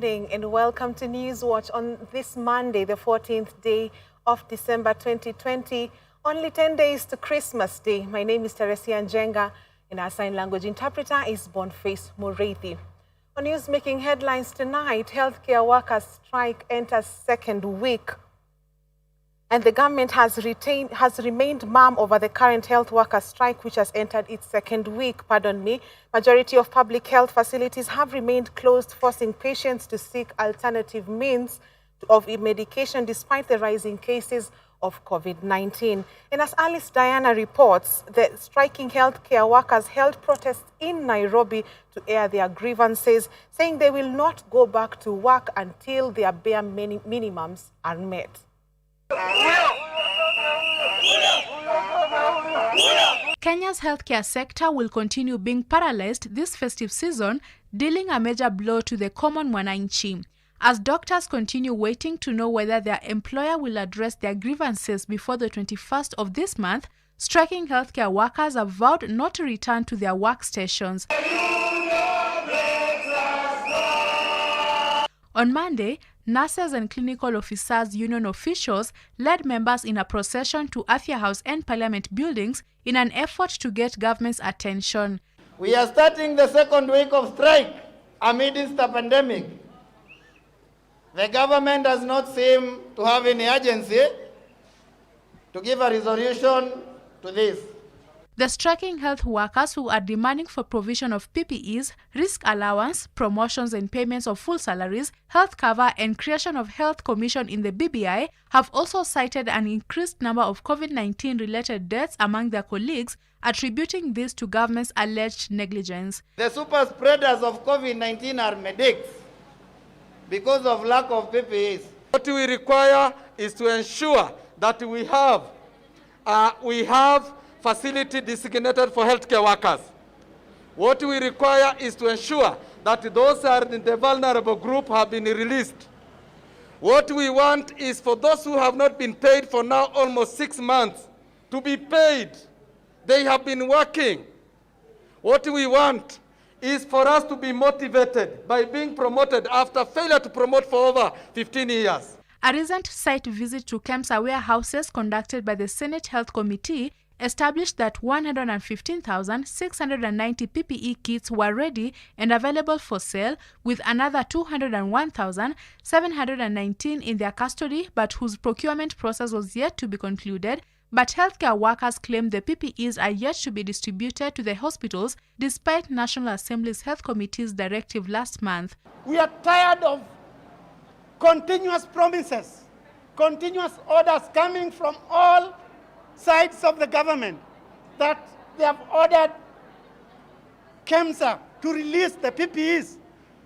evening and welcome to News Watch on this Monday, the 14th day of December 2020. Only 10 days to Christmas Day. My name is Teresia Njenga and our sign language interpreter is Boniface Mureithi. On news making headlines tonight, healthcare workers strike enters second week. And the government has remained mum over the current health workers strike, which has entered its second week. Majority of public health facilities have remained closed, forcing patients to seek alternative means of medication despite the rising cases of COVID-19. And as Alice Diana reports, the striking healthcare workers held protests in Nairobi to air their grievances, saying they will not go back to work until their bare minimums are met. Kenya's healthcare sector will continue being paralyzed this festive season, dealing a major blow to the common mwananchi, as doctors continue waiting to know whether their employer will address their grievances before the 21st of this month. Striking healthcare workers have vowed not to return to their workstations. On Monday, nurses and clinical officers union officials led members in a procession to Afya House and Parliament buildings in an effort to get government's attention. We are starting the second week of strike amidst the pandemic. The government does not seem to have any urgency to give a resolution to this. The striking health workers, who are demanding for provision of PPEs, risk allowance, promotions and payments of full salaries, health cover and creation of health commission in the BBI, have also cited an increased number of COVID-19 related deaths among their colleagues, attributing this to government's alleged negligence. The super spreaders of COVID-19 are medics because of lack of PPEs. What we require is to ensure that we have facility designated for healthcare workers. What we require is to ensure that those who are in the vulnerable group have been released. What we want is for those who have not been paid for now almost 6 months to be paid. They have been working. What we want is for us to be motivated by being promoted after failure to promote for over 15 years. A recent site visit to Kemsa warehouses conducted by the Senate Health Committee established that 115,690 PPE kits were ready and available for sale, with another 201,719 in their custody, but whose procurement process was yet to be concluded. But healthcare workers claim the PPEs are yet to be distributed to the hospitals, despite National Assembly's Health Committee's directive last month. We are tired of continuous promises, continuous orders coming from all sides of the government that they have ordered KEMSA to release the PPEs.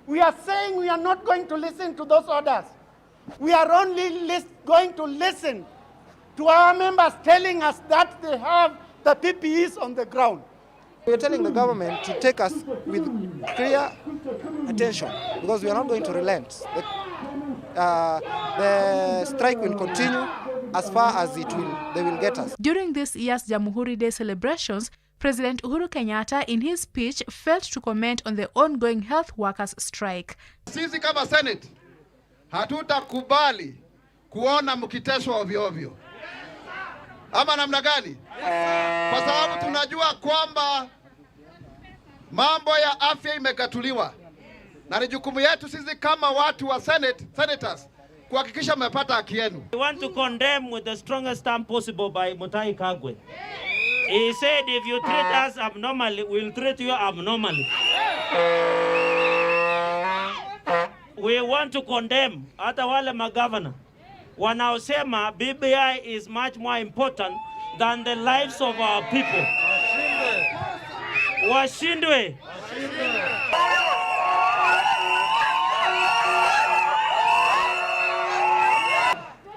We are saying we are not going to listen to those orders. We are only going to listen to our members telling us that they have the PPEs on the ground. We are telling the government to take us with clear attention because we are not going to relent. The strike will continue as far as they will get us. During this year's Jamhuri Day celebrations, President Uhuru Kenyatta in his speech failed to comment on the ongoing health workers strike. Sisi kama Senate hatutakubali kuona mkiteswa ovyo ovyo. Ama namna gani? Kwa sababu tunajua kwamba mambo ya afya imekatuliwa. Na ni jukumu yetu sisi kama watu wa senators kuhakikisha mmepata haki yenu. We want to condemn with the strongest term possible by Mutahi Kagwe. He said if you treat us abnormally, we'll treat you abnormally. We want to condemn hata wale magavana wanaosema BBI is much more important than the lives of our people. Washindwe.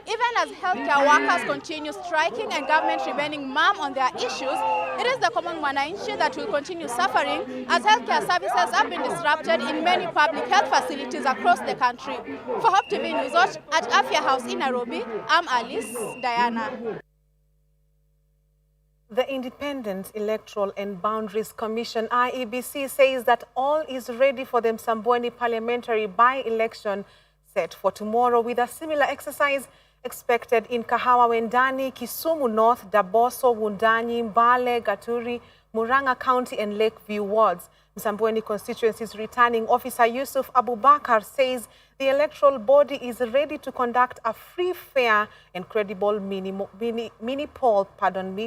Even as healthcare workers continue striking and government remaining mum on their issues, it is the common mwananchi that will continue suffering as healthcare services have been disrupted in many public health facilities across the country. For Hope TV News Watch at Afya House in Nairobi, I'm Alice Diana. The Independent Electoral and Boundaries Commission, IEBC, says that all is ready for the Msambweni parliamentary by-election set for tomorrow, with a similar exercise expected in Kahawa Wendani, Kisumu North, Daboso, Wundanyi, Mbale, Gaturi, Murang'a County and Lakeview wards. Msambweni constituency's returning officer Yusuf Abubakar says the electoral body is ready to conduct a free, fair and credible mini poll,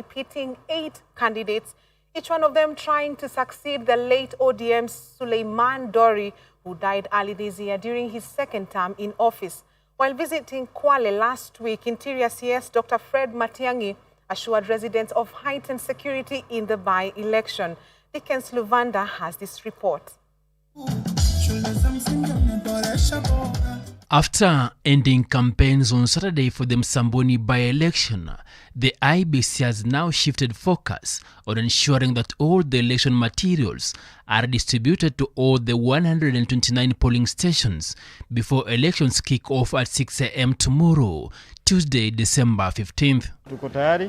pitting 8 candidates, each one of them trying to succeed the late ODM's Suleiman Dori, who died early this year during his second term in office. While visiting Kwale last week, Interior CS Dr. Fred Matiang'i assured residents of heightened security in the by-election. Dickens Luvanda has this report. After ending campaigns on Saturday for the Msambweni by-election, the IEBC has now shifted focus on ensuring that all the election materials are distributed to all the 129 polling stations before elections kick off at 6 a.m. tomorrow, Tuesday, December 15th.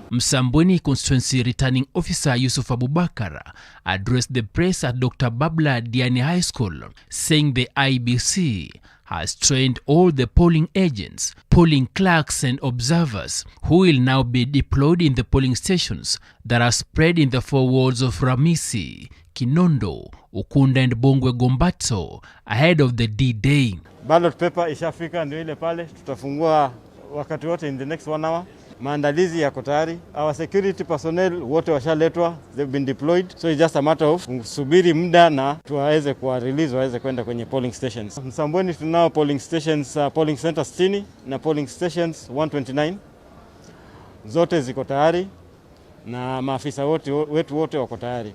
Msambweni constituency returning officer Yusuf Abubakar addressed the press at Dr. Babla Diani High School, saying the IEBC has trained all the polling agents, polling clerks and observers who will now be deployed in the polling stations that are spread in the 4 wards of Ramisi, Kinondo, Ukunda and Bongwe Gombato ahead of the D-Day. Ballot paper ishafika ndio ile pale, tutafungua wakati wote in the next 1 hour. Maandalizi yako tayari. Our security personnel wote washaletwa, they've been deployed. So it's just a matter of subiri muda na tuwaweze kuwa release waweze kwenda kwenye polling stations. Msambweni tunao polling stations, polling centers 60 na polling stations 129. Zote ziko tayari na maafisa wetu wote wako tayari.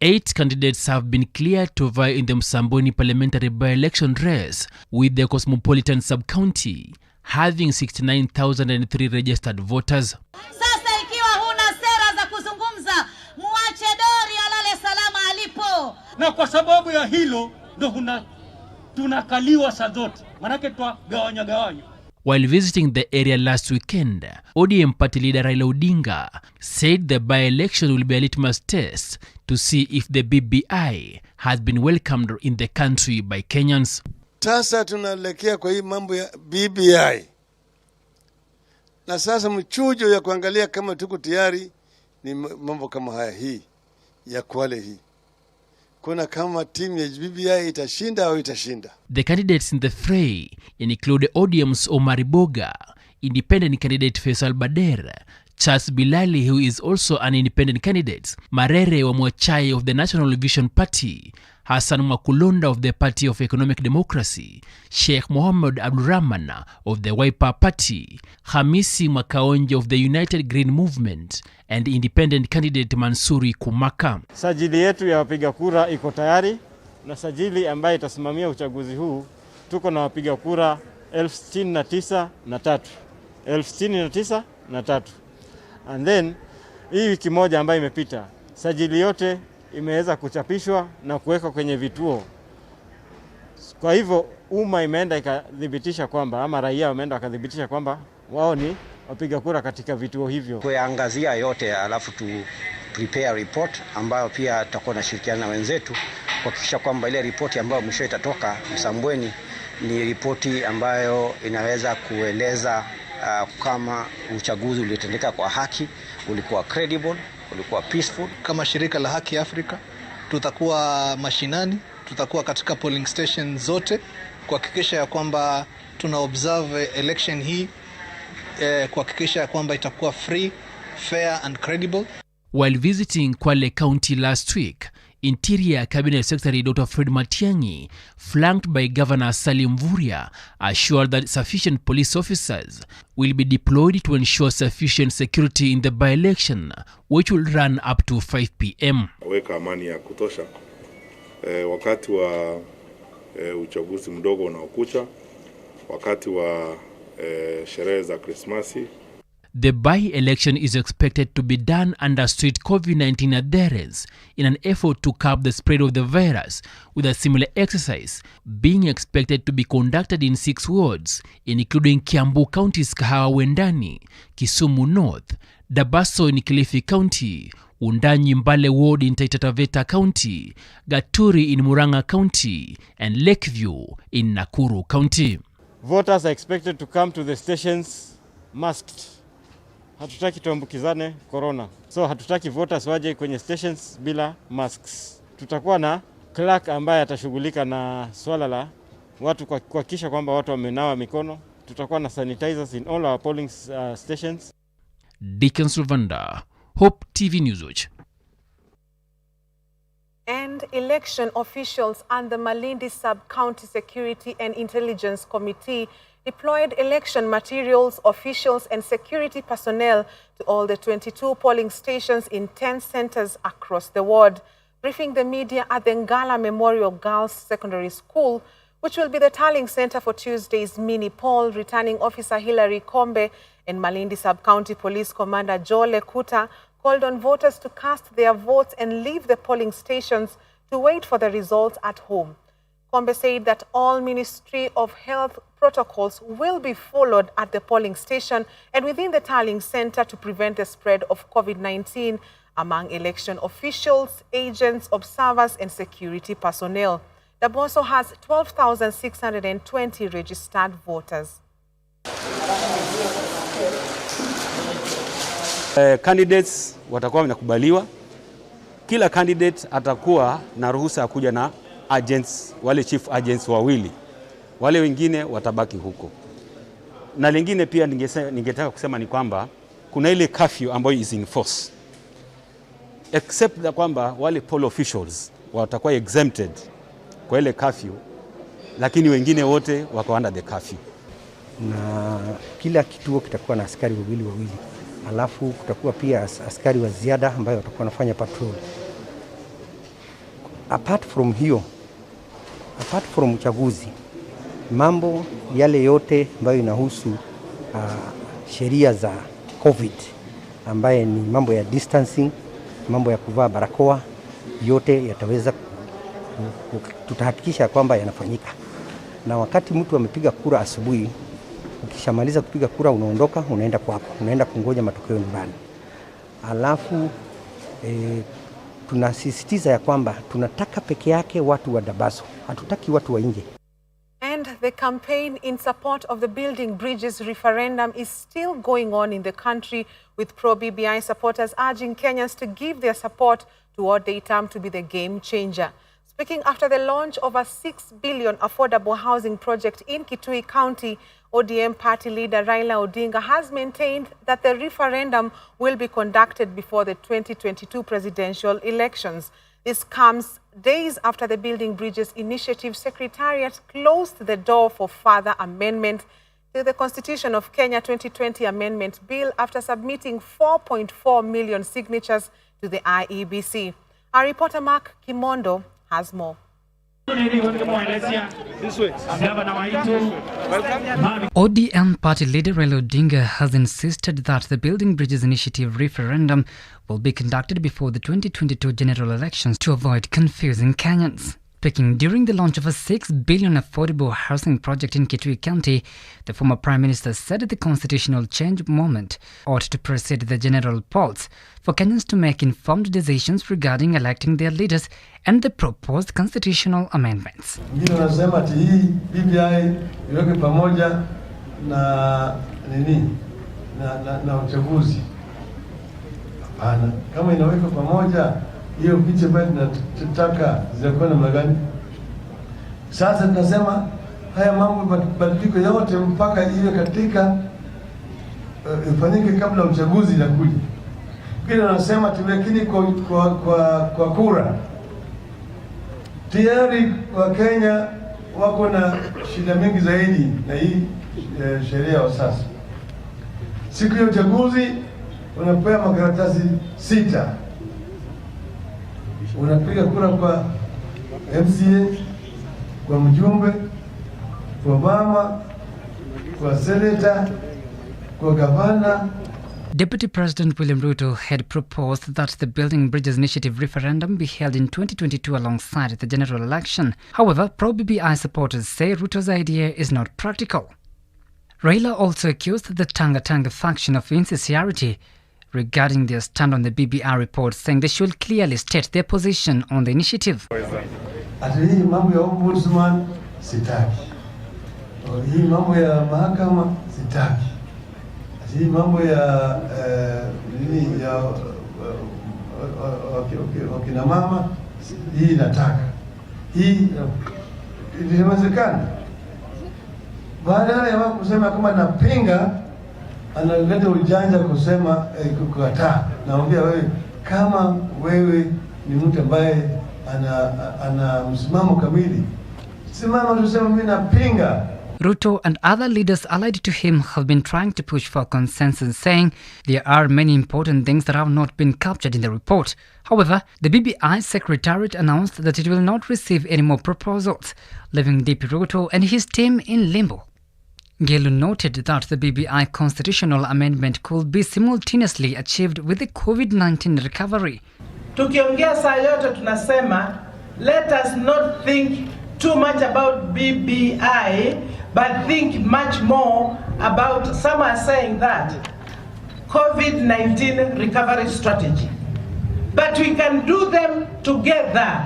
8 candidates have been cleared to vie in the Msambweni parliamentary by-election race, with the Cosmopolitan sub-county having 69,003 registered voters. Sasa ikiwa huna sera za kuzungumza, muache Dori alale salama alipo. Na kwa sababu ya hilo ndo tunakaliwa saa zote. Manake gawanya. While visiting the area last weekend, ODM party leader Raila Odinga said the by-election will be a litmus test to see if the BBI has been welcomed in the country by Kenyans. Sasa tunaelekea kwa hii mambo ya BBI. Na sasa mchujo ya kuangalia kama tuko tayari ni mambo kama haya hii ya Kwale hii. Kuna kama timu ya BBI itashinda au itashinda. The candidates in the fray include ODM's Omar Boga, independent candidate Faisal Bader, Charles Bilali, who is also an independent candidate, Marere Wamwachai of the National Vision Party, Hassan Mwakulonda of the Party of Economic Democracy, Sheikh Mohammed Abdurrahman of the Wiper Party, Hamisi Makaonje of the United Green Movement, and independent candidate Mansuri Kumaka. Sajili yetu ya wapiga kura iko tayari, na sajili ambayo itasimamia uchaguzi huu tuko na wapiga kura 69,300. And then hii wiki moja ambayo imepita, sajili yote imeweza kuchapishwa na kuwekwa kwenye vituo. Kwa hivyo umma imeenda ikadhibitisha kwamba, ama raia wameenda wakadhibitisha kwamba wao ni wapiga kura katika vituo hivyo. Kuyaangazia yote alafu tu prepare report ambayo pia tutakuwa na shirikiana na wenzetu kuhakikisha kwamba ile ripoti ambayo mwisho itatoka Msambweni ni ripoti ambayo inaweza kueleza kama uchaguzi ulitendeka kwa haki, ulikuwa credible, ulikuwa peaceful. Kama shirika la Haki Afrika tutakuwa mashinani, tutakuwa katika polling station zote kuhakikisha ya kwamba tuna observe election hii, kuhakikisha ya kwamba itakuwa free, fair and credible. While visiting Kwale County last week, Interior Cabinet Secretary Dr. Fred Matiang'i, flanked by Governor Salim Mvurya, assured that sufficient police officers will be deployed to ensure sufficient security in the by-election, which will run up to 5 p.m. Weka amani ya kutosha wakati wa uchaguzi mdogo unaokucha, wakati wa sherehe za Krismasi. The by-election is expected to be done under strict COVID-19 adherence in an effort to curb the spread of the virus, with a similar exercise being expected to be conducted in 6 wards, including Kiambu County's Kahawa Wendani, Kisumu North, Dabaso in Kilifi County, Undanyi Mbale Ward in Taita Taveta County, Gaturi in Murang'a County, and Lakeview in Nakuru County. Voters are expected to come to the stations masked. Hatutaki tuambukizane corona. So hatutaki voters waje kwenye stations bila masks. Tutakuwa na clerk ambaye atashughulika na swala la watu kuhakikisha kwamba watu wamenawa mikono. Tutakuwa na sanitizers in all our polling stations. Deacon Sylvander, Hope TV News. And election officials and the Malindi Sub-County Security and Intelligence Committee deployed election materials, officials and security personnel to all the 22 polling stations in 10 centers across the ward. Briefing the media at the Ngala Memorial Girls Secondary School, which will be the tallying center for Tuesday's mini poll, returning officer Hilary Kombe and Malindi Sub-County Police Commander Joe Lekuta called on voters to cast their votes and leave the polling stations to wait for the results at home. Kombe said that all Ministry of Health protocols will be followed at the polling station and within the tallying center to prevent the spread of COVID-19 among election officials, agents, observers, and security personnel. Daboso has 12,620 registered voters. Candidates watakuwa wanakubaliwa. Kila candidate atakuwa na ruhusa ya kuja na agents, wale chief agents wawili. Wale wengine watabaki huko. Na lingine pia ningetaka kusema ni kwamba kuna ile curfew ambayo is in force. Except that kwamba wale poll officials watakuwa exempted kwa ile curfew, lakini wengine wote wako under the curfew. Na kila kituo kitakuwa na askari wawili. Alafu kutakuwa pia askari wa ziada ambayo watakuwa wanafanya patrol. Apart from uchaguzi, mambo yale yote ambayo inahusu sheria za COVID, ambaye ni mambo ya distancing, mambo ya kuvaa barakoa, yote yataweza, tutahakikisha kwamba yanafanyika. Na wakati mtu amepiga kura asubuhi, ukishamaliza kupiga kura unaondoka, unaenda kwako, unaenda kungoja matokeo nyumbani. Alafu tunasisitiza ya kwamba tunataka peke yake watu wa Dabaso, hatutaki watu wa nje. And the campaign in support of the Building Bridges referendum is still going on in the country, with pro-BBI supporters urging Kenyans to give their support to what they term to be the game changer. Speaking after the launch of a 6 billion affordable housing project in Kitui County, ODM party leader Raila Odinga has maintained that the referendum will be conducted before the 2022 presidential elections. This comes days after the Building Bridges Initiative Secretariat closed the door for further amendment to the Constitution of Kenya 2020 Amendment Bill after submitting 4.4 million signatures to the IEBC. Our reporter Mark Kimondo has more. ODM party leader Raila Odinga has insisted that the Building Bridges Initiative referendum will be conducted before the 2022 general elections to avoid confusing Kenyans. Speaking during the launch of a 6 billion affordable housing project in Kitui County, the former Prime Minister said the constitutional change movement ought to precede the general polls for Kenyans to make informed decisions regarding electing their leaders and the proposed constitutional amendments. Wengine wanasema ati hii BBI iweke pamoja na uchaguzi. Hapana, kama inaweka pamoja, hiyo picha bado tunataka zitakuwa namna gani? Sasa tunasema haya mambo mabadiliko yote mpaka iwe katika ifanyike kabla uchaguzi inakuja. Wengine wanasema tuwekini kwa kura. Tayari wa Kenya wako na shida mingi zaidi na hii sheria wa sasa. Siku ya uchaguzi unapewa makaratasi 6. Unapiga kura kwa MCA, kwa mjumbe, kwa mama, kwa senator, kwa gavana. Deputy President William Ruto had proposed that the Building Bridges Initiative referendum be held in 2022 alongside the general election. However, pro-BBI supporters say Ruto's idea is not practical. Raila also accused the Tanga Tanga faction of insincerity, regarding their stand on the BBI report, saying they should clearly state their position on the initiative. Ati hii mambo ya ombudsman sitaki. Hii mambo ya mahakama sitaki. Ati hii mambo ya nini ya wakina mama hii nataka. Hii inawezekana. Baada ya kusema kama napinga, analeta ujanja kusema kukataa. Naambia wewe, kama wewe ni mtu ambaye ana msimamo kamili, simama tuseme mimi napinga. Ruto and other leaders allied to him have been trying to push for consensus, saying there are many important things that have not been captured in the report. However, the BBI Secretariat announced that it will not receive any more proposals, leaving DP Ruto and his team in limbo. Gelu noted that the BBI constitutional amendment could be simultaneously achieved with the COVID-19 recovery. Tukiongea saa yote tunasema, let us not think too much about BBI, but think much more about, some are saying that, COVID-19 recovery strategy. But we can do them together.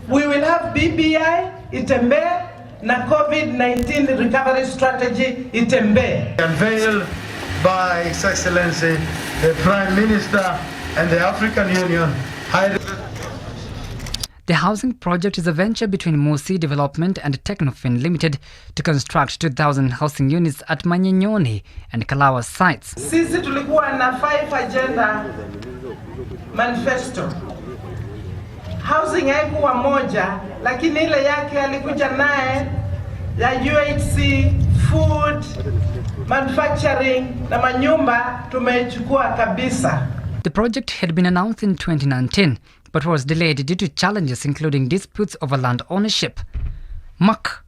We will have BBI, Itembe, na COVID-19 recovery strategy, Itembe. Unveiled by His Excellency, the Prime Minister and the African Union. The housing project is a venture between Musi Development and Technofin Limited to construct 2,000 housing units at Manyenyoni and Kalawa sites. Sisi tulikuwa na 5 agenda manifesto. Housing haikuwa moja, lakini ile yake alikuja naye ya UHC, food, manufacturing na manyumba tumechukua kabisa. The project had been announced in 2019, but was delayed due to challenges including disputes over land ownership. Mark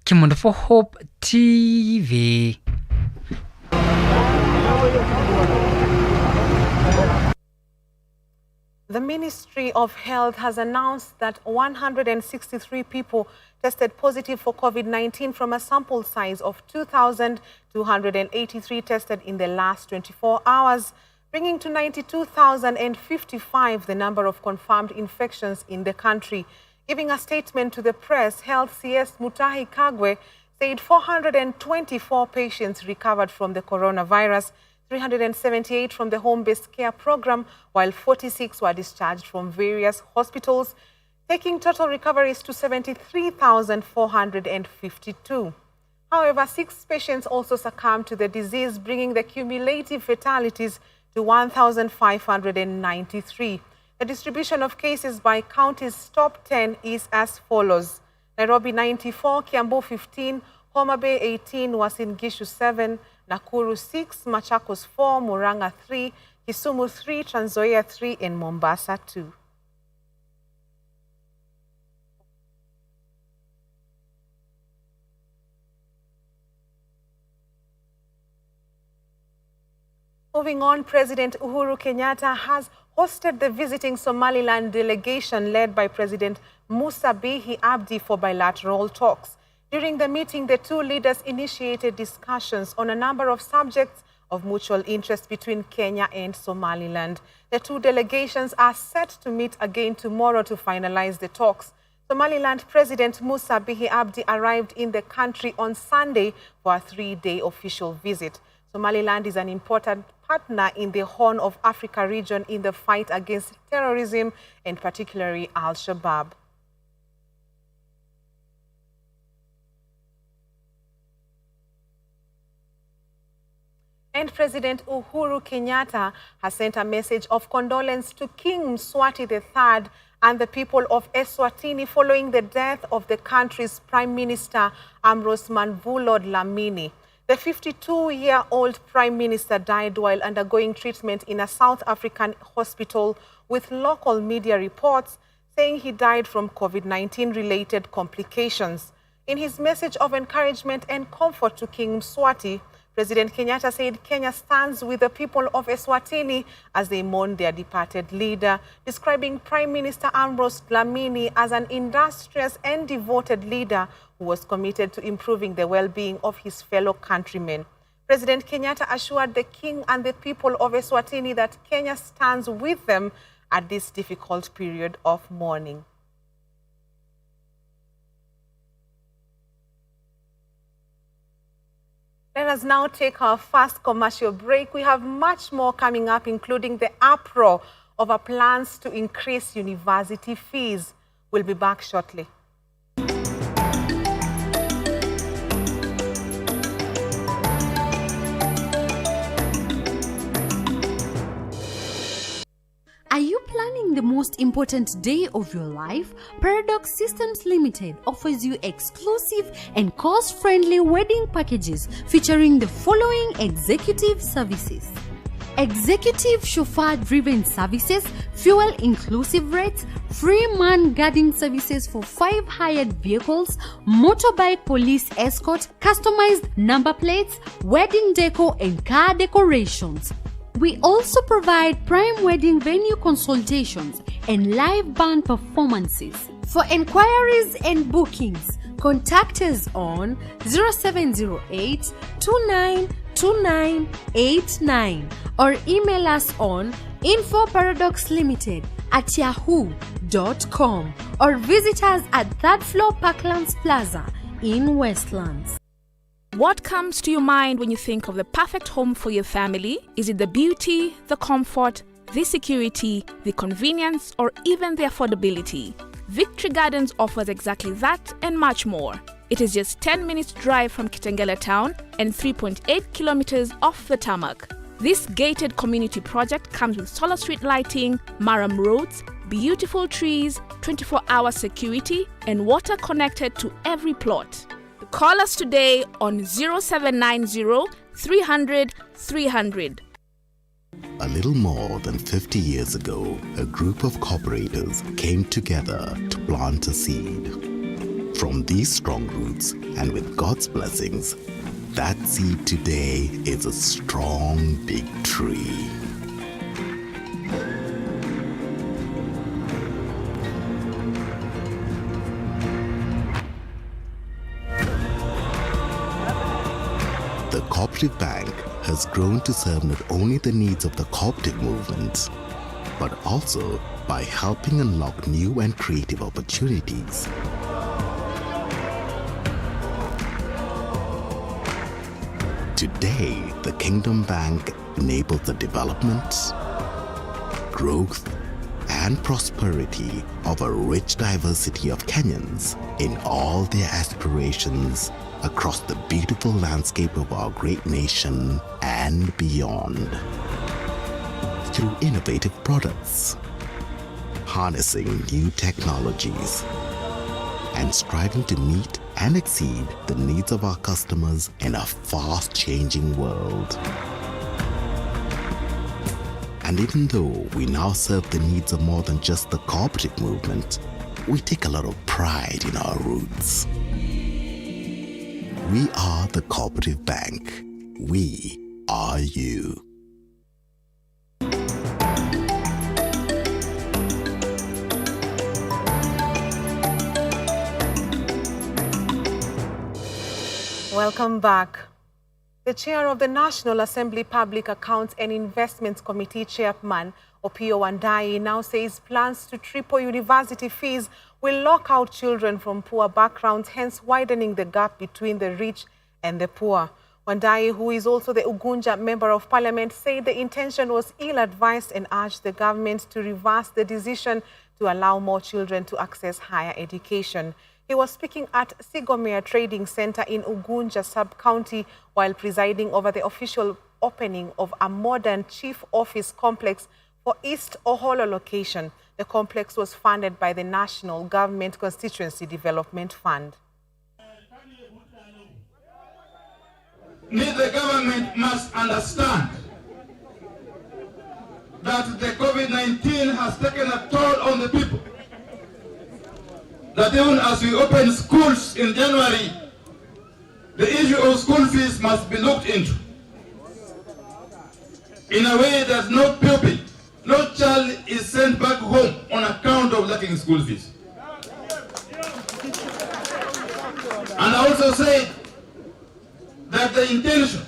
Kimondo for Hope TV. The Ministry of Health has announced that 163 people tested positive for COVID-19 from a sample size of 2,283 tested in the last 24 hours, bringing to 92,055 the number of confirmed infections in the country. Giving a statement to the press, Health CS Mutahi Kagwe said 424 patients recovered from the coronavirus, 378 from the home-based care program, while 46 were discharged from various hospitals, taking total recoveries to 73,452. However, 6 patients also succumbed to the disease, bringing the cumulative fatalities to 1,593. The distribution of cases by counties top 10 is as follows: Nairobi 94, Kiambu 15, Homa Bay 18, Uasin Gishu 7, Nakuru 6, Machakos 4, Murang'a 3, Kisumu 3, Trans Nzoia 3, and Mombasa 2. Moving on, President Uhuru Kenyatta has hosted the visiting Somaliland delegation led by President Musa Bihi Abdi for bilateral talks. During the meeting, the two leaders initiated discussions on a number of subjects of mutual interest between Kenya and Somaliland. The two delegations are set to meet again tomorrow to finalize the talks. Somaliland President Musa Bihi Abdi arrived in the country on Sunday for a 3-day official visit. Somaliland is an important partner in the Horn of Africa region in the fight against terrorism and particularly Al-Shabaab. And President Uhuru Kenyatta has sent a message of condolence to King Mswati III and the people of Eswatini following the death of the country's Prime Minister Ambrose Manvulod Lamini. The 52-year-old Prime Minister died while undergoing treatment in a South African hospital, with local media reports saying he died from COVID-19 related complications. In his message of encouragement and comfort to King Mswati, President Kenyatta said Kenya stands with the people of Eswatini as they mourn their departed leader, describing Prime Minister Ambrose Dlamini as an industrious and devoted leader who was committed to improving the well-being of his fellow countrymen. President Kenyatta assured the king and the people of Eswatini that Kenya stands with them at this difficult period of mourning. Let us now take our first commercial break. We have much more coming up, including the uproar over plans to increase university fees. We'll be back shortly. Are you planning the most important day of your life? Paradox Systems Limited offers you exclusive and cost-friendly wedding packages featuring the following executive services: executive chauffeur-driven services, fuel-inclusive rates, free man guarding services for 5 hired vehicles, motorbike police escort, customized number plates, wedding decor and car decorations. We also provide prime wedding venue consultations and live band performances. For enquiries and bookings, contact us on 0708 292989 or email us on infoparadoxlimited@yahoo.com or visit us at 3rd floor Parklands Plaza in Westlands. What comes to your mind when you think of the perfect home for your family? Is it the beauty, the comfort, the security, the convenience, or even the affordability? Victory Gardens offers exactly that and much more. It is just 10 minutes drive from Kitengela town and 3.8 kilometers off the tarmac. This gated community project comes with solar street lighting, Maram roads, beautiful trees, 24-hour security, and water connected to every plot. Call us today on 0790 300 300. A little more than 50 years ago, a group of cooperators came together to plant a seed. From these strong roots and with God's blessings, that seed today is a strong big tree. The Cooperative Bank has grown to serve not only the needs of the cooperative movement, but also by helping unlock new and creative opportunities. Today, the Kingdom Bank enables the development, growth, and prosperity of a rich diversity of Kenyans in all their aspirations across the beautiful landscape of our great nation and beyond. Through innovative products, harnessing new technologies, and striving to meet and exceed the needs of our customers in a fast-changing world. And even though we now serve the needs of more than just the cooperative movement, we take a lot of pride in our roots. We are the Cooperative Bank. We are you. Welcome back. The chair of the National Assembly Public Accounts and Investments Committee, Chairman Opiyo Wandayi, now says plans to triple university fees will lock out children from poor backgrounds, hence widening the gap between the rich and the poor. Wandayi, who is also the Ugunja Member of Parliament, said the intention was ill-advised and urged the government to reverse the decision to allow more children to access higher education. He was speaking at Sigomea Trading Center in Ugunja Sub-County while presiding over the official opening of a modern chief office complex for East Oholo location. The complex was funded by the National Government Constituency Development Fund. The government must understand that the COVID-19 has taken a toll on the people. That even as we open schools in January, the issue of school fees must be looked into in a way that no pupil, no child is sent back home on account of lacking school fees. And I also said that the intention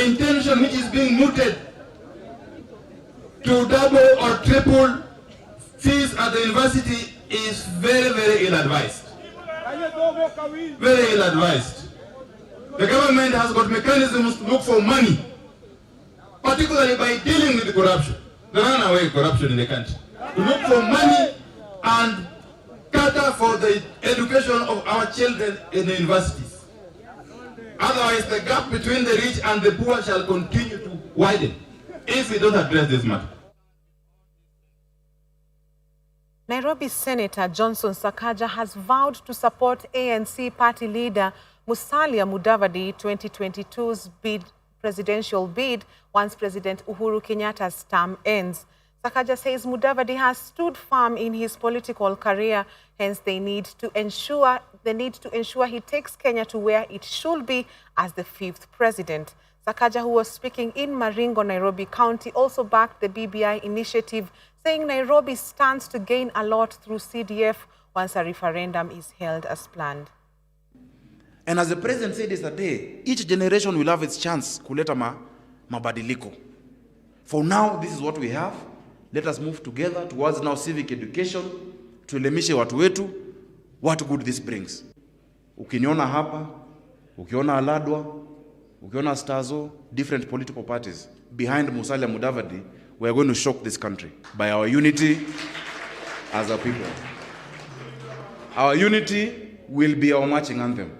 intention which is being mooted to double or triple fees at the university is very, very ill-advised. Very ill-advised. The government has got mechanisms to look for money, particularly by dealing with the corruption, the runaway corruption in the country. To look for money and cater for the education of our children in the universities. Otherwise, the gap between the rich and the poor shall continue to widen if we don't address this matter. Nairobi Senator Johnson Sakaja has vowed to support ANC party leader Musalia Mudavadi 2022's presidential bid once President Uhuru Kenyatta's term ends. Sakaja says Mudavadi has stood firm in his political career, hence they need to ensure he takes Kenya to where it should be as the 5th president. Sakaja, who was speaking in Maringo, Nairobi County, also backed the BBI initiative, saying Nairobi stands to gain a lot through CDF once a referendum is held as planned. And as the president said yesterday, each generation will have its chance kuleta mabadiliko. For now, this is what we have. Let us move together towards now civic education, tuelimishe watu wetu, what good this brings. Ukiniona hapa, ukiona Aladwa, ukiona Stazo, different political parties, behind Musalia Mudavadi, we are going to shock this country by our unity as a people. Our unity will be our marching anthem.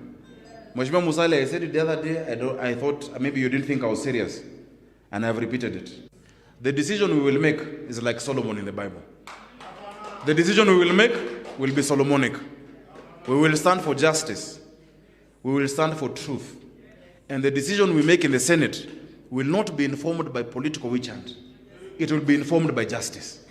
Mheshimiwa Musalia, I said it the other day, I thought maybe you didn't think I was serious, and I have repeated it. The decision we will make is like Solomon in the Bible. The decision we will make will be Solomonic. We will stand for justice. We will stand for truth. And the decision we make in the Senate will not be informed by political witch hunt. It will be informed by justice.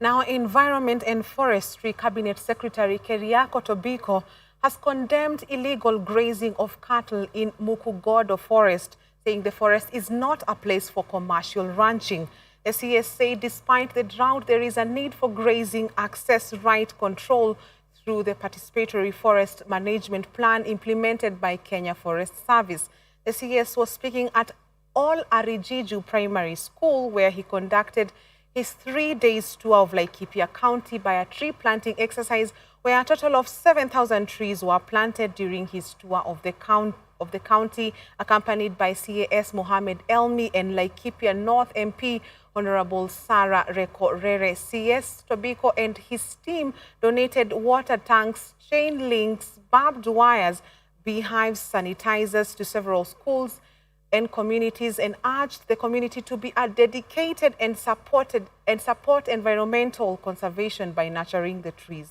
Now, Environment and Forestry Cabinet Secretary Keriako Tobiko has condemned illegal grazing of cattle in Mukugodo Forest, saying the forest is not a place for commercial ranching. The CS said despite the drought, there is a need for grazing access right control through the participatory forest management plan implemented by Kenya Forest Service. The CS was speaking at All Arijiju Primary School, where he conducted his 3-day tour of Laikipia County by a tree planting exercise where a total of 7,000 trees were planted during his tour of the county, accompanied by CAS Mohamed Elmi and Laikipia North MP Honorable Sarah Rekorere. CS Tobiko and his team donated water tanks, chain links, barbed wires, beehives, sanitizers to several schools and communities, and urged the community to be dedicated and support environmental conservation by nurturing the trees.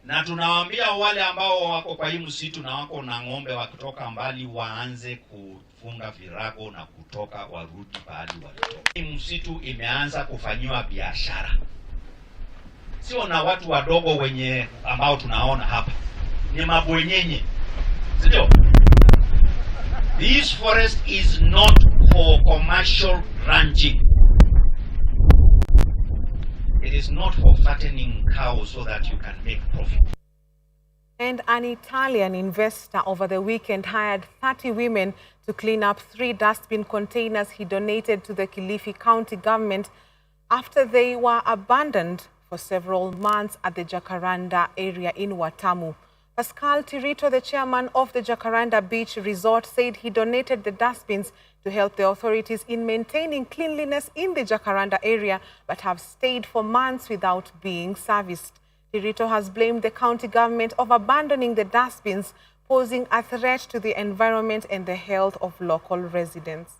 Na tunawaambia wale ambao wako kwa hii msitu na wako na ng'ombe wakitoka mbali waanze kufunga virago na kutoka warudi pahali walitoka. Hii msitu imeanza kufanyiwa biashara. Sio na watu wadogo wenye ambao tunaona hapa. Ni mabwenyenye. Sio? This forest is not for commercial ranching. It is not for fattening cows so that you can make profit. And an Italian investor over the weekend hired 30 women to clean up 3 dustbin containers he donated to the Kilifi County government after they were abandoned for several months at the Jacaranda area in Watamu. Pascal Tirito, the chairman of the Jacaranda Beach Resort, said he donated the dustbins to help the authorities in maintaining cleanliness in the Jacaranda area, but have stayed for months without being serviced. Tirito has blamed the county government of abandoning the dustbins, posing a threat to the environment and the health of local residents.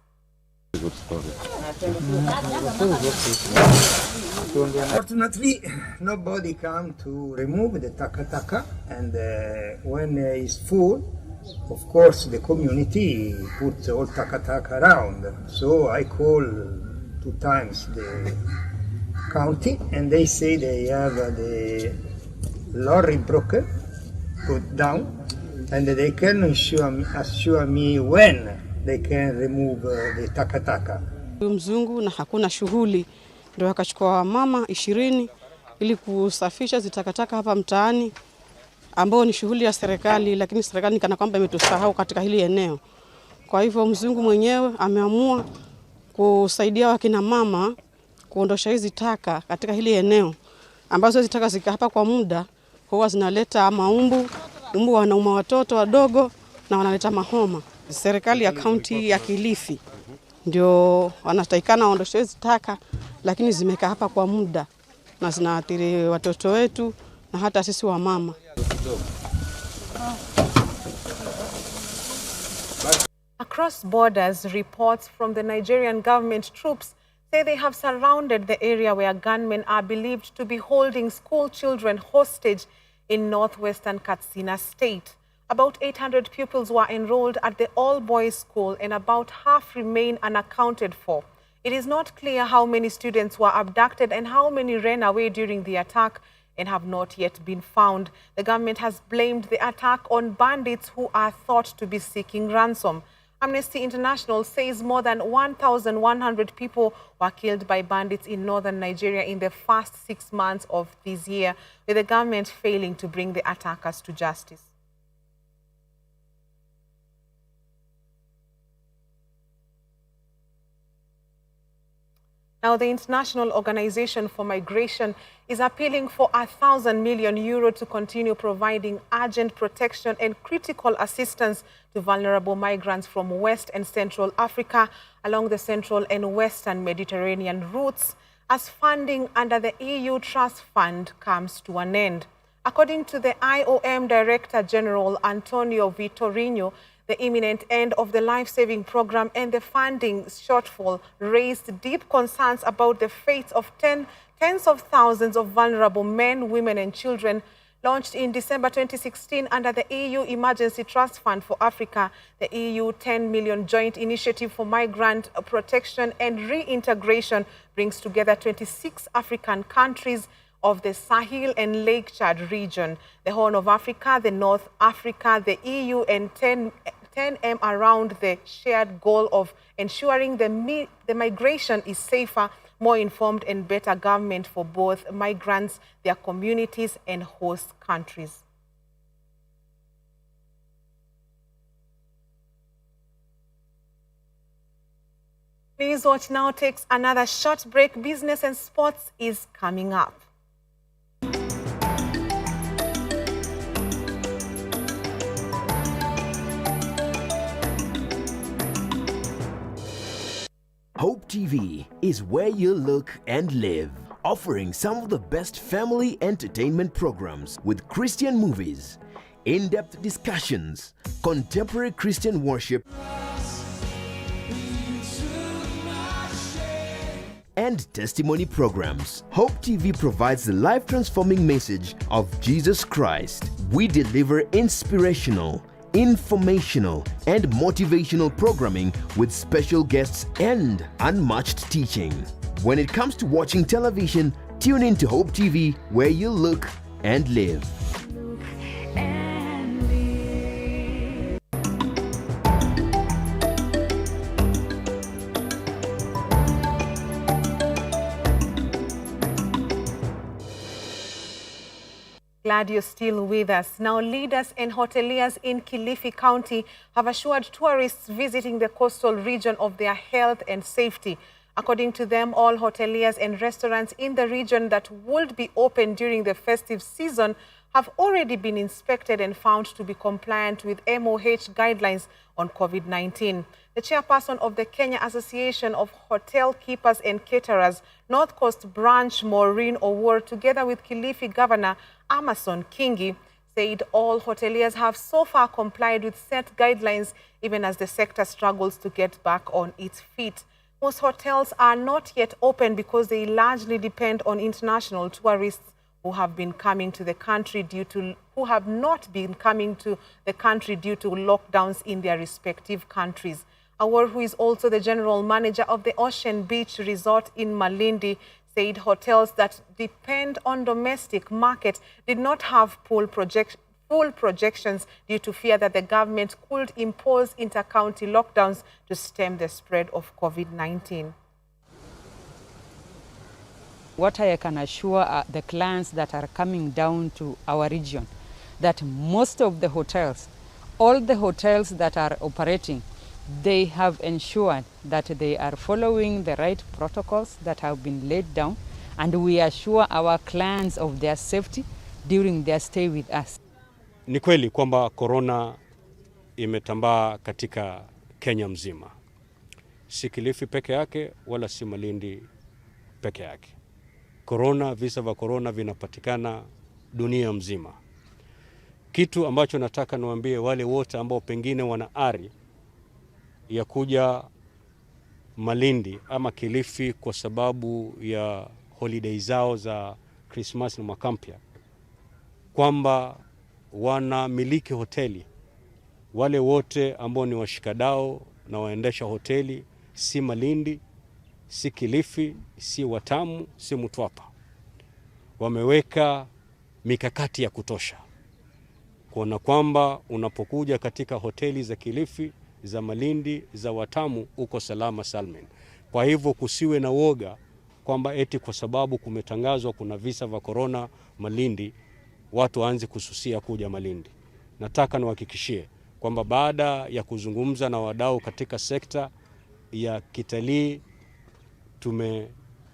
Fortunately, nobody come to remove the taka-taka, and when it's full, of course, the community put all taka-taka around. So I call 2 times the county, and they say they have the lorry broker put down, and they can assure me when they can remove the taka-taka. Mzungu na hakuna shughuli, ndio wakachukua mama 20 ili kusafisha zitakataka hapa mtaani, ambao ni shughuli ya serikali, lakini serikali kana kwamba imetusahau katika hili eneo. Kwa hivyo mzungu mwenyewe ameamua kusaidia wakina mama kuondosha hizi taka katika hili eneo, ambazo hizi taka zika hapa kwa muda huwa zinaleta umbu wanauma watoto wadogo na wanaleta mahoma. Serikali ya kaunti ya Kilifi ndio wanatakikana waondoshe hizi taka, lakini zimekaa hapa kwa muda na zinaathiri watoto wetu na hata sisi wa mama. Across borders, reports from the Nigerian government troops say they have surrounded the area where gunmen are believed to be holding school children hostage in northwestern Katsina state. About 800 pupils were enrolled at the all-boys school and about half remain unaccounted for. It is not clear how many students were abducted and how many ran away during the attack and have not yet been found. The government has blamed the attack on bandits who are thought to be seeking ransom. Amnesty International says more than 1,100 people were killed by bandits in northern Nigeria in the first 6 months of this year, with the government failing to bring the attackers to justice. Now, the International Organization for Migration is appealing for €1,000 million to continue providing urgent protection and critical assistance to vulnerable migrants from West and Central Africa along the Central and Western Mediterranean routes as funding under the EU Trust Fund comes to an end. According to the IOM Director General Antonio Vitorino, the imminent end of the life-saving program and the funding shortfall raised deep concerns about the fates of tens of thousands of vulnerable men, women and children. Launched in December 2016 under the EU Emergency Trust Fund for Africa, the EU 10 million joint initiative for migrant protection and reintegration brings together 26 African countries of the Sahel and Lake Chad region, the Horn of Africa, the North Africa, the EU, and 10M around the shared goal of ensuring the migration is safer, more informed and better government for both migrants, their communities and host countries. Please Watch now takes another short break. Business and sports is coming up. Hope TV is where you look and live, offering some of the best family entertainment programs with Christian movies, in-depth discussions, contemporary Christian worship, and testimony programs. Hope TV provides the life-transforming message of Jesus Christ. We deliver inspirational, informational and motivational programming with special guests and unmatched teaching. When it comes to watching television, tune in to Hope TV, where you look and live. Glad you're still with us. Now, leaders and hoteliers in Kilifi County have assured tourists visiting the coastal region of their health and safety. According to them, all hoteliers and restaurants in the region that would be open during the festive season have already been inspected and found to be compliant with MOH guidelines on COVID-19. The chairperson of the Kenya Association of Hotel Keepers and Caterers, North Coast Branch Maureen Owuor, together with Kilifi Governor Amason Kingi, said all hoteliers have so far complied with set guidelines, even as the sector struggles to get back on its feet. Most hotels are not yet open because they largely depend on international tourists who have been coming to the country who have not been coming to the country due to lockdowns in their respective countries. Owuor, who is also the general manager of the Ocean Beach Resort in Malindi, said hotels that depend on domestic market did not have full projections due to fear that the government could impose inter-county lockdowns to stem the spread of COVID-19. What I can assure the clients that are coming down to our region, that most of the hotels, all the hotels that are operating, they have ensured that they are following the right protocols that have been laid down, and we assure our clients of their safety during their stay with us. Ni kweli kwamba corona imetambaa katika Kenya mzima. Si Kilifi peke yake wala si Malindi peke yake. Corona, visa vya corona vinapatikana dunia mzima. Kitu ambacho nataka niwaambie wale wote ambao pengine wana ari ya kuja Malindi ama Kilifi kwa sababu ya holiday zao za Christmas na mwaka mpya, kwamba wanamiliki hoteli, wale wote ambao ni washikadau na waendesha hoteli, si Malindi, si Kilifi, si Watamu, si Mtwapa, wameweka mikakati ya kutosha kuona kwamba unapokuja katika hoteli za Kilifi, za Malindi, za Watamu, uko salama salmin. Kwa hivyo kusiwe na woga kwamba eti kwa sababu kumetangazwa kuna visa vya corona Malindi, watu waanze kususia kuja Malindi. Nataka niwahakikishie kwamba baada ya kuzungumza na wadau katika sekta ya kitalii,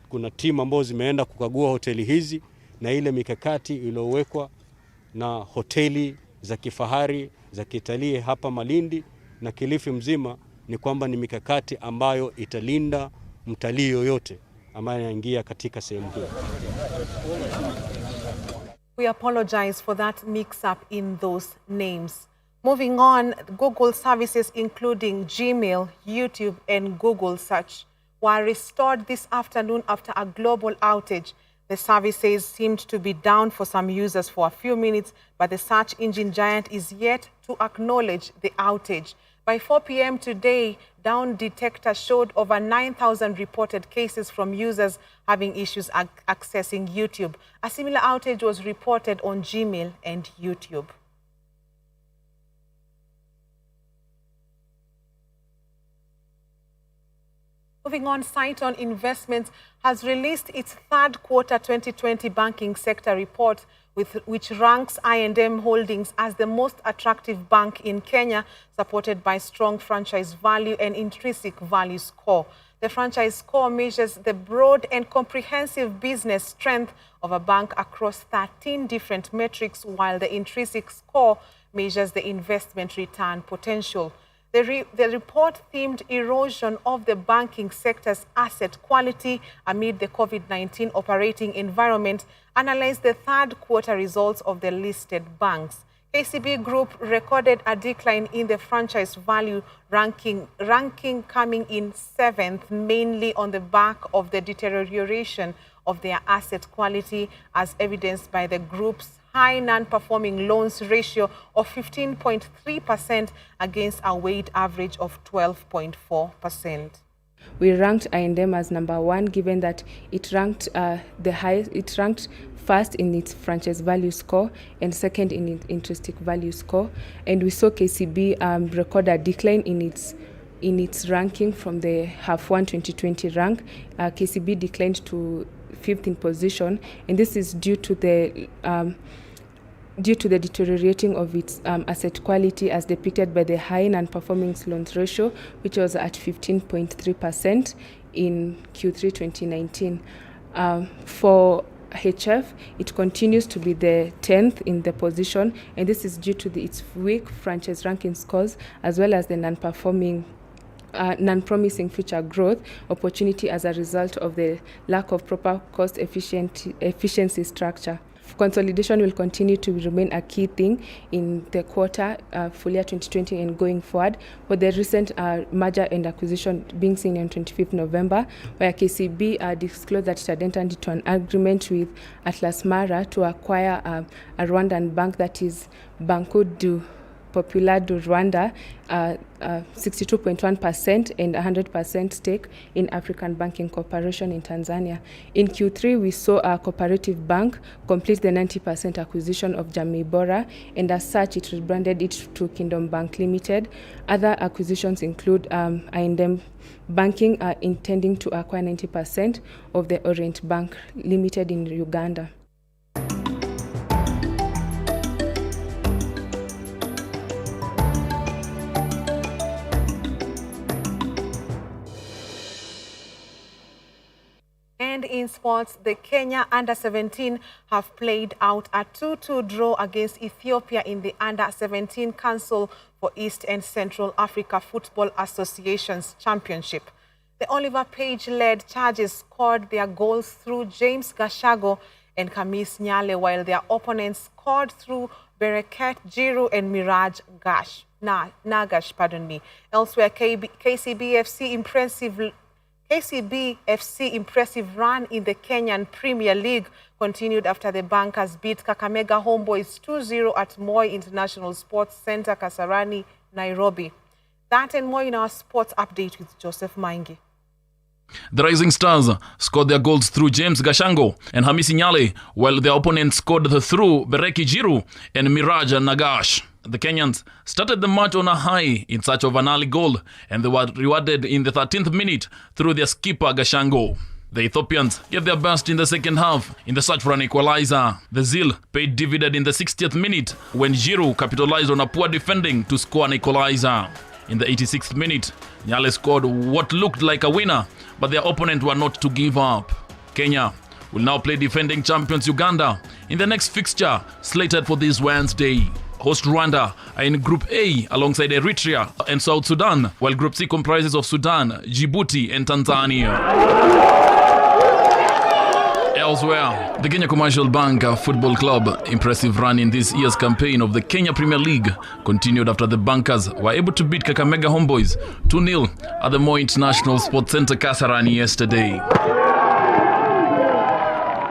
kuna timu ambazo zimeenda kukagua hoteli hizi, na ile mikakati iliyowekwa na hoteli za kifahari za kitalii hapa Malindi na Kilifi mzima ni kwamba ni mikakati ambayo italinda mtalii yoyote ambaye anaingia katika sehemu hii. We apologize for that mix-up in those names. Moving on, Google services including Gmail, YouTube, and Google Search were restored this afternoon after a global outage. The services seemed to be down for some users for a few minutes, but the search engine giant is yet to acknowledge the outage. By 4 p.m. today, Down Detector showed over 9,000 reported cases from users having issues accessing YouTube. A similar outage was reported on Gmail and YouTube. Moving on, Cyton Investments has released its third quarter 2020 banking sector report, which ranks I&M Holdings as the most attractive bank in Kenya, supported by strong franchise value and intrinsic value score. The franchise score measures the broad and comprehensive business strength of a bank across 13 different metrics, while the intrinsic score measures the investment return potential. The report themed erosion of the banking sector's asset quality amid the COVID-19 operating environment analyzed the third quarter results of the listed banks. KCB Group recorded a decline in the franchise value ranking coming in 7th, mainly on the back of the deterioration of their asset quality, as evidenced by the group's high non-performing loans ratio of 15.3% against a weighted average of 12.4%. We ranked I&M as number one, given that it ranked first in its franchise value score and second in its intrinsic value score. And we saw KCB record a decline in its ranking from the half 1 2020 rank. KCB declined to 5th in position, and this is due to the deteriorating of its asset quality, as depicted by the high non-performing loans ratio, which was at 15.3% in Q3 2019. For HF, it continues to be the 10th in the position, and this is due to its weak franchise ranking scores, as well as the non-promising future growth opportunity as a result of the lack of proper cost efficiency structure. Consolidation will continue to remain a key thing in the quarter, full year 2020 and going forward, with the recent merger and acquisition being seen on 25th November, where KCB disclosed that it had entered into an agreement with Atlas Mara to acquire a Rwandan bank, that is Banco du Popular du Rwanda, 62.1% and 100% stake in African Banking Corporation in Tanzania. In Q3, we saw a cooperative bank complete the 90% acquisition of Jamii Bora, and as such, it rebranded it to Kingdom Bank Limited. Other acquisitions include I&M Banking intending to acquire 90% of the Orient Bank Limited in Uganda. in sports, the Kenya under-17 have played out a 2-2 draw against Ethiopia in the under-17 Council for East and Central Africa Football Association's championship. The Oliver Page-led Charges scored their goals through James Gashago and Kamis Nyale, while their opponents scored through Bereket Jiru and Miraj Nagash. Elsewhere, KCB FC impressive run in the Kenyan Premier League continued after the Bankers beat Kakamega Homeboys 2-0 at Moi International Sports Centre, Kasarani, Nairobi. That and more in our sports update with Joseph Maingi. The Rising Stars scored their goals through James Gashango and Hamisi Nyale, while their opponents scored through Bereki Jiru and Miraj Nagash. The Kenyans started the match on a high in search of an early goal, and they were rewarded in the 13th minute through their skipper Gashango. The Ethiopians gave their best in the second half in the search for an equalizer. The zeal paid dividend in the 60th minute when Jiru capitalized on a poor defending to score an equalizer. In the 86th minute, Nyale scored what looked like a winner, but their opponent were not to give up. Kenya will now play defending champions Uganda in the next fixture slated for this Wednesday. Host Rwanda are in Group A alongside Eritrea and South Sudan, while Group C comprises of Sudan, Djibouti and Tanzania. Elsewhere, the Kenya Commercial Bank Football Club impressive run in this year's campaign of the Kenya Premier League continued after the Bankers were able to beat Kakamega Homeboys 2-0 at the Moi International Sports Centre Kasarani yesterday.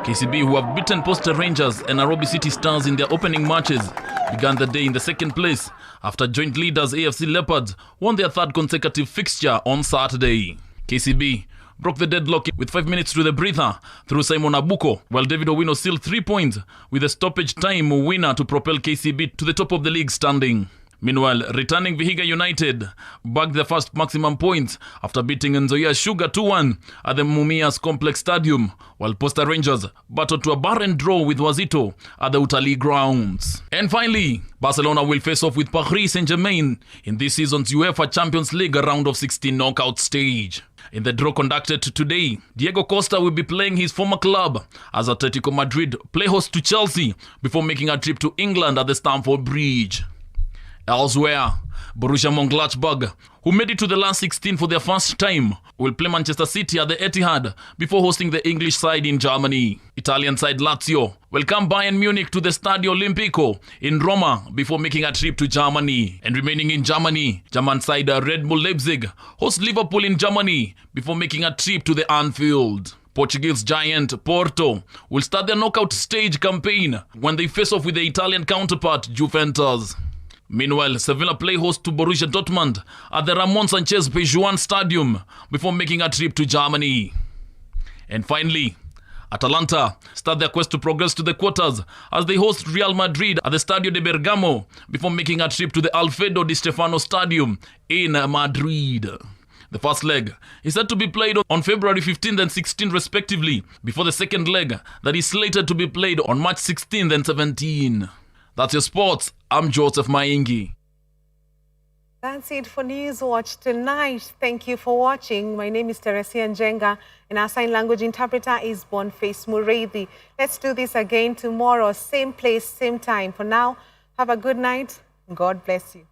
KCB, who have beaten Posta Rangers and Nairobi City Stars in their opening matches, began the day in the second place after joint leaders AFC Leopards won their third consecutive fixture on Saturday. KCB broke the deadlock with 5 minutes to the breather through Simon Abuko, while David Owino sealed 3 points with a stoppage time winner to propel KCB to the top of the league standing. Meanwhile, returning Vihiga United bagged their first maximum points after beating Nzoia Sugar 2-1 at the Mumias Complex Stadium, while Posta Rangers battled to a barren draw with Wazito at the Utalii grounds. And finally, Barcelona will face off with Paris Saint-Germain in this season's UEFA Champions League round of 16 knockout stage. In the draw conducted today, Diego Costa will be playing his former club as Atletico Madrid play host to Chelsea before making a trip to England at the Stamford Bridge. Elsewhere, Borussia Mönchengladbach, who made it to the last 16 for their first time, will play Manchester City at the Etihad before hosting the English side in Germany. Italian side Lazio will come Bayern Munich to the Stadio Olimpico in Roma before making a trip to Germany. And remaining in Germany, German side Red Bull Leipzig host Liverpool in Germany before making a trip to the Anfield. Portuguese giant Porto will start their knockout stage campaign when they face off with the Italian counterpart Juventus. Meanwhile, Sevilla play host to Borussia Dortmund at the Ramon Sanchez Pizjuan Stadium before making a trip to Germany. And finally, Atalanta start their quest to progress to the quarters as they host Real Madrid at the Stadio de Bergamo before making a trip to the Alfredo Di Stefano Stadium in Madrid. The first leg is set to be played on February 15th and 16th respectively, before the second leg that is slated to be played on March 16th and 17th. That's your sports. I'm Joseph Maingi. That's it for News Watch tonight. Thank you for watching. My name is Teresia Njenga, and our sign language interpreter is Boniface Mureithi. Let's do this again tomorrow, same place, same time. For now, have a good night. God bless you.